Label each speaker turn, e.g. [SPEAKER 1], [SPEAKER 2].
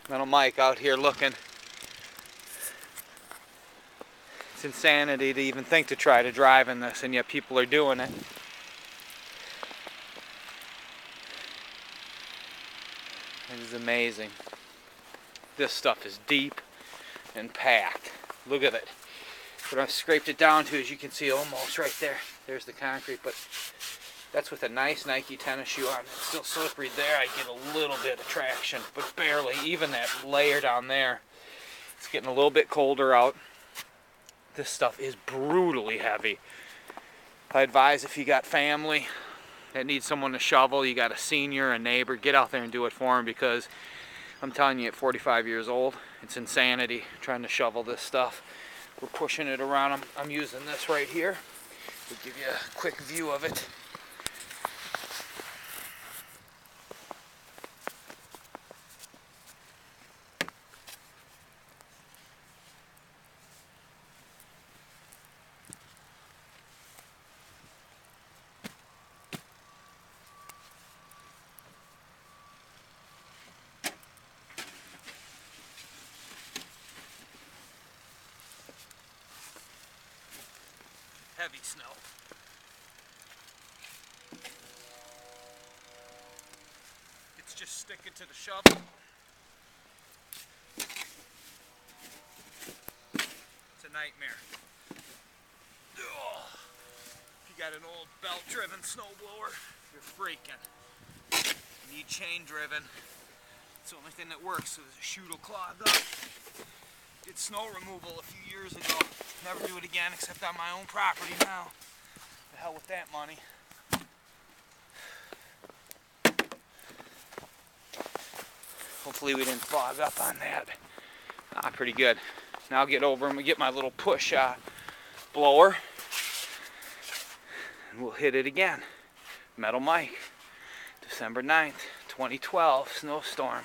[SPEAKER 1] Little Mike out here looking. It's insanity to even think to try to drive in this, and yet people are doing it. It is amazing. This stuff is deep and packed. Look at it. What I've scraped it down to, as you can see, almost right there. There's the concrete, but that's with a nice Nike tennis shoe on. It's still slippery there. I get a little bit of traction, but barely. Even that layer down there. It's getting a little bit colder out. This stuff is brutally heavy. I advise, if you got family that needs someone to shovel, you got a senior, a neighbor, get out there and do it for them, because I'm telling you, at 45 years old, it's insanity trying to shovel this stuff. We're pushing it around. I'm using this right here. We'll give you a quick view of it. Heavy snow. It's just sticking to the shovel. It's a nightmare. Ugh. If you got an old belt-driven snowblower, you're freaking. You need chain-driven. It's the only thing that works, so the chute will clog up. Did snow removal a few years ago. Never do it again except on my own property now. The hell with that money. Hopefully we didn't fog up on that. Pretty good. Now I'll get over and get my little push blower. And we'll hit it again. Metal Mike. December 9th, 2012, snowstorm.